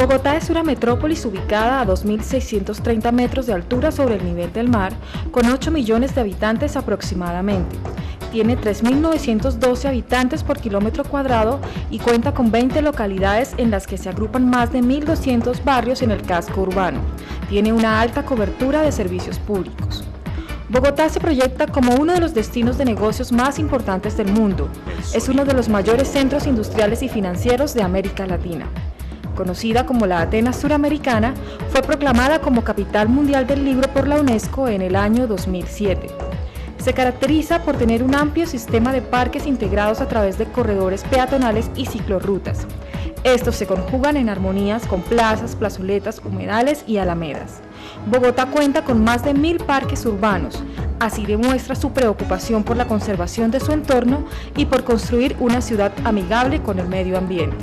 Bogotá es una metrópolis ubicada a 2.630 metros de altura sobre el nivel del mar, con 8 millones de habitantes aproximadamente. Tiene 3.912 habitantes por kilómetro cuadrado y cuenta con 20 localidades en las que se agrupan más de 1.200 barrios en el casco urbano. Tiene una alta cobertura de servicios públicos. Bogotá se proyecta como uno de los destinos de negocios más importantes del mundo. Es uno de los mayores centros industriales y financieros de América Latina. Conocida como la Atenas Suramericana, fue proclamada como Capital Mundial del Libro por la UNESCO en el año 2007. Se caracteriza por tener un amplio sistema de parques integrados a través de corredores peatonales y ciclorrutas. Estos se conjugan en armonías con plazas, plazoletas, humedales y alamedas. Bogotá cuenta con más de 1.000 parques urbanos, así demuestra su preocupación por la conservación de su entorno y por construir una ciudad amigable con el medio ambiente.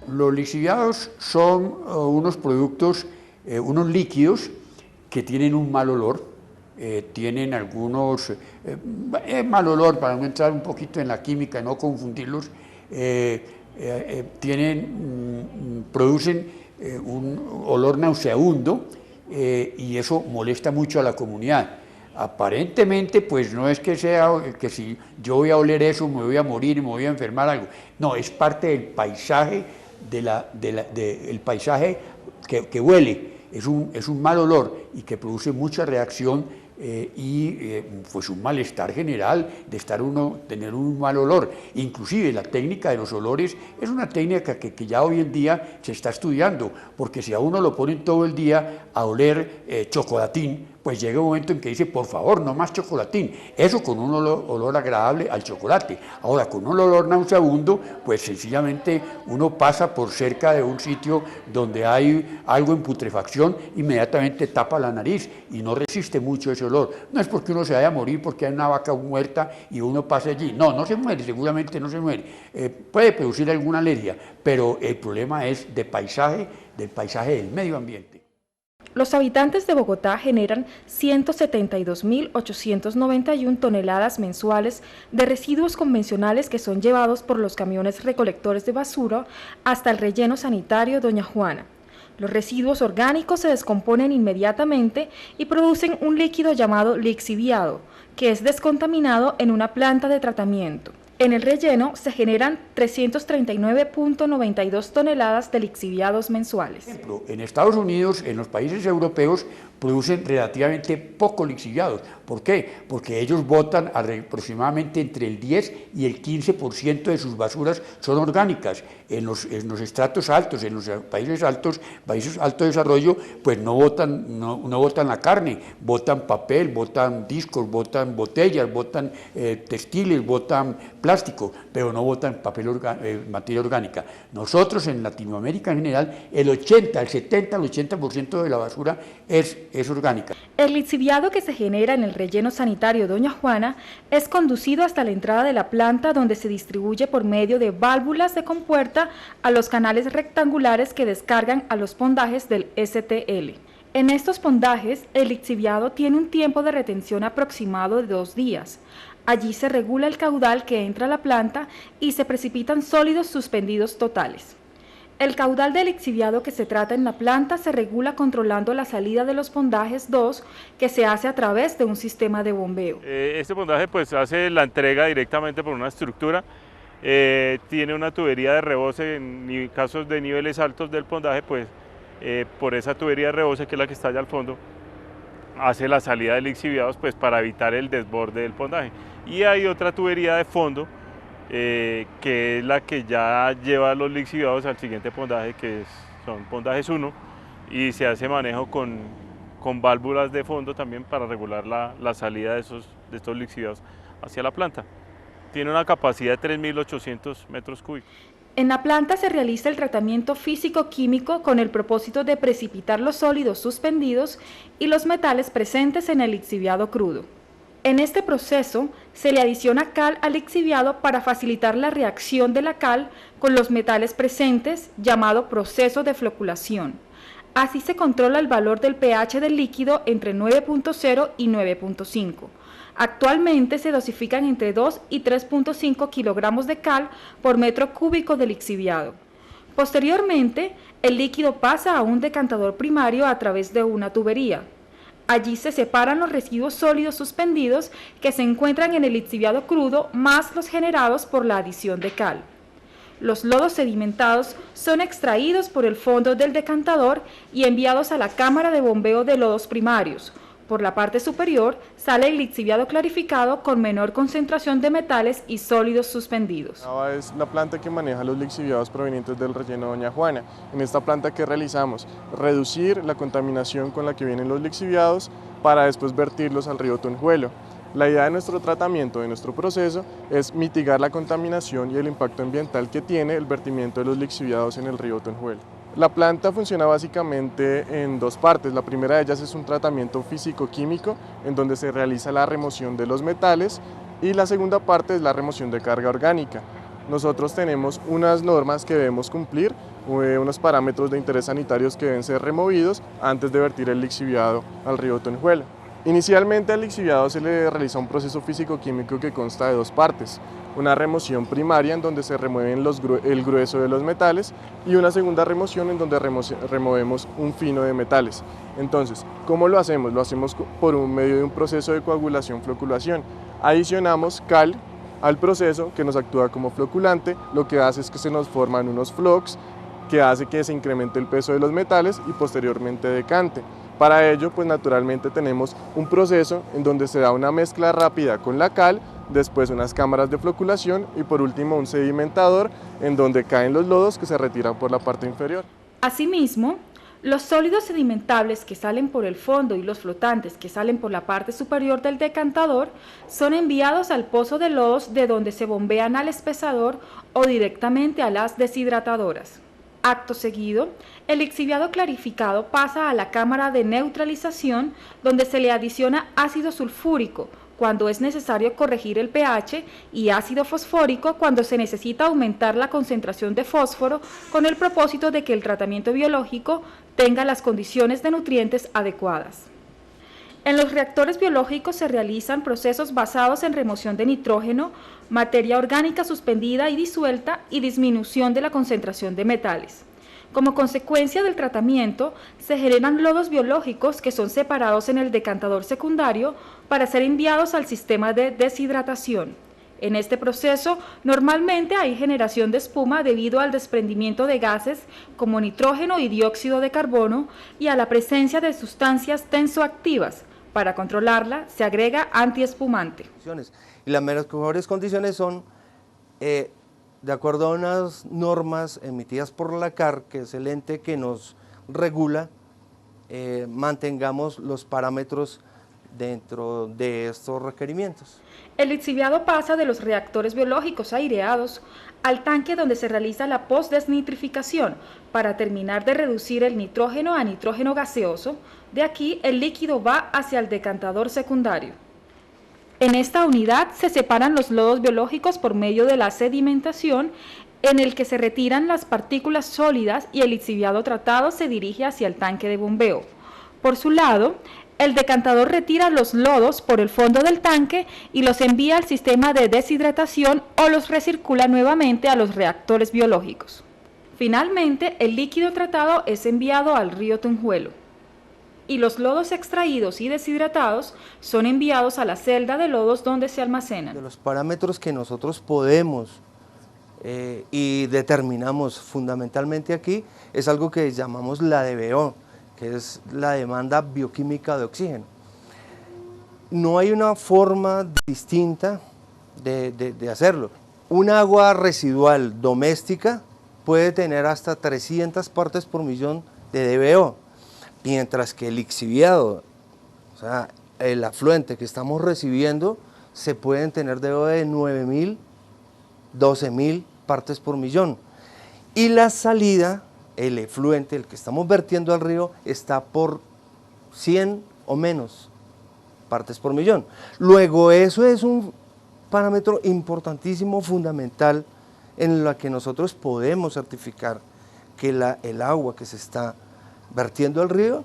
Los lixiviados son unos productos, unos líquidos que tienen un mal olor, tienen algunos mal olor, para no entrar un poquito en la química y no confundirlos, producen un olor nauseabundo y eso molesta mucho a la comunidad. Aparentemente, pues no es que sea que si yo voy a oler eso me voy a morir, me voy a enfermar algo. No, es parte del paisaje, el paisaje que huele. Es un mal olor y que produce mucha reacción pues un malestar general de tener un mal olor. Inclusive la técnica de los olores es una técnica que ya hoy en día se está estudiando, porque si a uno lo ponen todo el día a oler chocolatín, pues llega un momento en que dice, por favor, no más chocolatín. Eso con un olor agradable al chocolate. Ahora, con un olor nauseabundo, pues sencillamente uno pasa por cerca de un sitio donde hay algo en putrefacción, inmediatamente tapa la nariz y no resiste mucho ese olor. No es porque uno se vaya a morir porque hay una vaca muerta y uno pasa allí. No, no se muere, seguramente no se muere. Puede producir alguna alergia, pero el problema es del paisaje del medio ambiente. Los habitantes de Bogotá generan 172.891 toneladas mensuales de residuos convencionales que son llevados por los camiones recolectores de basura hasta el relleno sanitario Doña Juana. Los residuos orgánicos se descomponen inmediatamente y producen un líquido llamado lixiviado, que es descontaminado en una planta de tratamiento. En el relleno se generan 339.92 toneladas de lixiviados mensuales. Por ejemplo, en Estados Unidos, en los países europeos, producen relativamente poco lixiviados. ¿Por qué? Porque ellos botan aproximadamente entre el 10 y el 15% de sus basuras son orgánicas. En los estratos altos, en los países altos de desarrollo, pues no botan la carne, botan papel, botan discos, botan botellas, botan textiles, botan plástico, pero no botan materia orgánica. Nosotros en Latinoamérica en general, el 80% de la basura es orgánica. El lixiviado que se genera en el relleno sanitario Doña Juana es conducido hasta la entrada de la planta, donde se distribuye por medio de válvulas de compuerta a los canales rectangulares que descargan a los pondajes del STL. En estos pondajes, el lixiviado tiene un tiempo de retención aproximado de 2 días. Allí se regula el caudal que entra a la planta y se precipitan sólidos suspendidos totales. El caudal de lixiviado que se trata en la planta se regula controlando la salida de los pondajes 2, que se hace a través de un sistema de bombeo. Este pondaje pues hace la entrega directamente por una estructura, tiene una tubería de rebose en casos de niveles altos del pondaje, pues por esa tubería de rebose, que es la que está allá al fondo, hace la salida de lixiviados pues para evitar el desborde del pondaje. Y hay otra tubería de fondo, que es la que ya lleva los lixiviados al siguiente pondaje, que son pondajes 1, y se hace manejo con válvulas de fondo también para regular la salida de estos lixiviados hacia la planta. Tiene una capacidad de 3.800 metros cúbicos. En la planta se realiza el tratamiento físico-químico con el propósito de precipitar los sólidos suspendidos y los metales presentes en el lixiviado crudo. En este proceso se le adiciona cal al lixiviado para facilitar la reacción de la cal con los metales presentes, llamado proceso de floculación. Así se controla el valor del pH del líquido entre 9.0 y 9.5. Actualmente se dosifican entre 2 y 3.5 kilogramos de cal por metro cúbico de lixiviado. Posteriormente, el líquido pasa a un decantador primario a través de una tubería. Allí se separan los residuos sólidos suspendidos que se encuentran en el lixiviado crudo más los generados por la adición de cal. Los lodos sedimentados son extraídos por el fondo del decantador y enviados a la cámara de bombeo de lodos primarios. Por la parte superior sale el lixiviado clarificado con menor concentración de metales y sólidos suspendidos. ABA es la planta que maneja los lixiviados provenientes del relleno Doña Juana. En esta planta, ¿qué realizamos? Reducir la contaminación con la que vienen los lixiviados para después vertirlos al río Tunjuelo. La idea de nuestro tratamiento, de nuestro proceso, es mitigar la contaminación y el impacto ambiental que tiene el vertimiento de los lixiviados en el río Tunjuelo. La planta funciona básicamente en dos partes. La primera de ellas es un tratamiento físico-químico en donde se realiza la remoción de los metales y la segunda parte es la remoción de carga orgánica. Nosotros tenemos unas normas que debemos cumplir, unos parámetros de interés sanitarios que deben ser removidos antes de vertir el lixiviado al río Tunjuelo. Inicialmente al lixiviado se le realiza un proceso físico-químico que consta de dos partes, una remoción primaria en donde se remueven el grueso de los metales y una segunda remoción en donde removemos un fino de metales. Entonces, ¿cómo lo hacemos? Lo hacemos por medio de un proceso de coagulación-floculación. Adicionamos cal al proceso que nos actúa como floculante, lo que hace es que se nos forman unos flocks que hace que se incremente el peso de los metales y posteriormente decante. Para ello, pues naturalmente tenemos un proceso en donde se da una mezcla rápida con la cal, después unas cámaras de floculación y por último un sedimentador en donde caen los lodos que se retiran por la parte inferior. Asimismo, los sólidos sedimentables que salen por el fondo y los flotantes que salen por la parte superior del decantador son enviados al pozo de lodos de donde se bombean al espesador o directamente a las deshidratadoras. Acto seguido, el lixiviado clarificado pasa a la cámara de neutralización donde se le adiciona ácido sulfúrico cuando es necesario corregir el pH y ácido fosfórico cuando se necesita aumentar la concentración de fósforo con el propósito de que el tratamiento biológico tenga las condiciones de nutrientes adecuadas. En los reactores biológicos se realizan procesos basados en remoción de nitrógeno, materia orgánica suspendida y disuelta y disminución de la concentración de metales. Como consecuencia del tratamiento, se generan lodos biológicos que son separados en el decantador secundario para ser enviados al sistema de deshidratación. En este proceso, normalmente hay generación de espuma debido al desprendimiento de gases como nitrógeno y dióxido de carbono y a la presencia de sustancias tensoactivas. Para controlarla, se agrega antiespumante. Y las mejores condiciones son, de acuerdo a unas normas emitidas por la CAR, que es el ente que nos regula, mantengamos los parámetros dentro de estos requerimientos. El lixiviado pasa de los reactores biológicos aireados al tanque donde se realiza la postdesnitrificación para terminar de reducir el nitrógeno a nitrógeno gaseoso. De aquí el líquido va hacia el decantador secundario. En esta unidad se separan los lodos biológicos por medio de la sedimentación en el que se retiran las partículas sólidas y el lixiviado tratado se dirige hacia el tanque de bombeo. Por su lado, el decantador retira los lodos por el fondo del tanque y los envía al sistema de deshidratación o los recircula nuevamente a los reactores biológicos. Finalmente, el líquido tratado es enviado al río Tunjuelo y los lodos extraídos y deshidratados son enviados a la celda de lodos donde se almacenan. De los parámetros que nosotros podemos y determinamos fundamentalmente aquí es algo que llamamos la DBO, que es la demanda bioquímica de oxígeno. No hay una forma distinta de hacerlo. Un agua residual doméstica puede tener hasta 300 partes por millón de DBO, mientras que el lixiviado, o sea, el afluente que estamos recibiendo, se pueden tener DBO de 9.000, 12.000 partes por millón. Y la salida, el efluente, el que estamos vertiendo al río, está por 100 o menos partes por millón. Luego, eso es un parámetro importantísimo, fundamental, en la que nosotros podemos certificar que el agua que se está vertiendo al río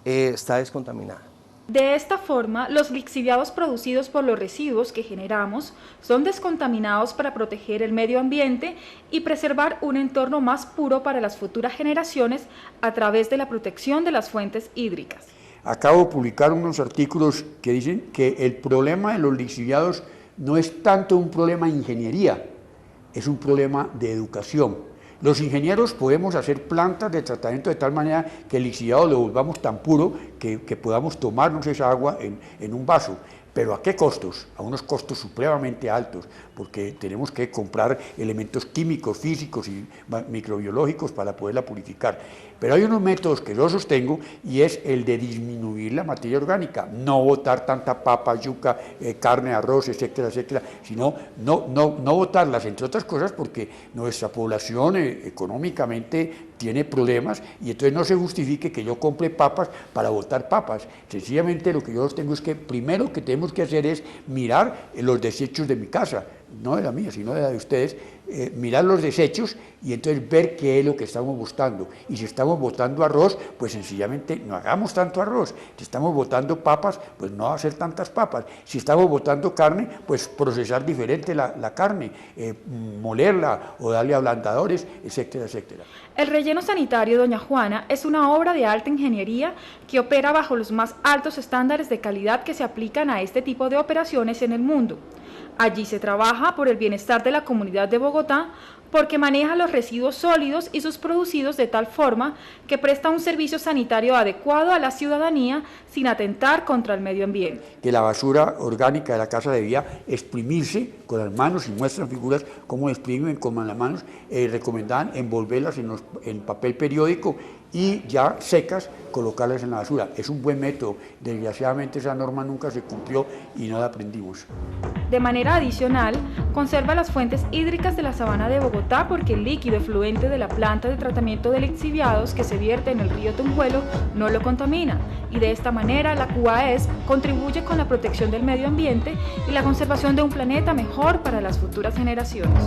está descontaminada. De esta forma, los lixiviados producidos por los residuos que generamos son descontaminados para proteger el medio ambiente y preservar un entorno más puro para las futuras generaciones a través de la protección de las fuentes hídricas. Acabo de publicar unos artículos que dicen que el problema de los lixiviados no es tanto un problema de ingeniería, es un problema de educación. Los ingenieros podemos hacer plantas de tratamiento de tal manera que el lixiviado lo volvamos tan puro que podamos tomarnos esa agua en un vaso. ¿Pero a qué costos? A unos costos supremamente altos, porque tenemos que comprar elementos químicos, físicos y microbiológicos para poderla purificar. Pero hay unos métodos que yo sostengo y es el de disminuir la materia orgánica, no botar tanta papa, yuca, carne, arroz, etcétera, etcétera, sino no botarlas, entre otras cosas porque nuestra población económicamente tiene problemas y entonces no se justifique que yo compre papas para botar papas. Sencillamente lo que yo tengo es que primero que tenemos que hacer es mirar los desechos de mi casa, no de la mía, sino de la de ustedes, mirar los desechos y entonces ver qué es lo que estamos botando. Y si estamos botando arroz, pues sencillamente no hagamos tanto arroz. Si estamos botando papas, pues no hacer tantas papas. Si estamos botando carne, pues procesar diferente la carne, molerla o darle ablandadores, etcétera, etcétera. El relleno sanitario Doña Juana es una obra de alta ingeniería que opera bajo los más altos estándares de calidad que se aplican a este tipo de operaciones en el mundo. Allí se trabaja por el bienestar de la comunidad de Bogotá porque maneja los residuos sólidos y sus producidos de tal forma que presta un servicio sanitario adecuado a la ciudadanía sin atentar contra el medio ambiente. Que la basura orgánica de la casa debía exprimirse con las manos y muestran figuras cómo exprimen con las manos, recomendaban envolverlas en papel periódico y ya secas colocarlas en la basura. Es un buen método, desgraciadamente esa norma nunca se cumplió y no la aprendimos. De manera adicional, conserva las fuentes hídricas de la sabana de Bogotá porque el líquido efluente de la planta de tratamiento de lixiviados que se vierte en el río Tunjuelo no lo contamina y de esta manera la CUAESP contribuye con la protección del medio ambiente y la conservación de un planeta mejor para las futuras generaciones.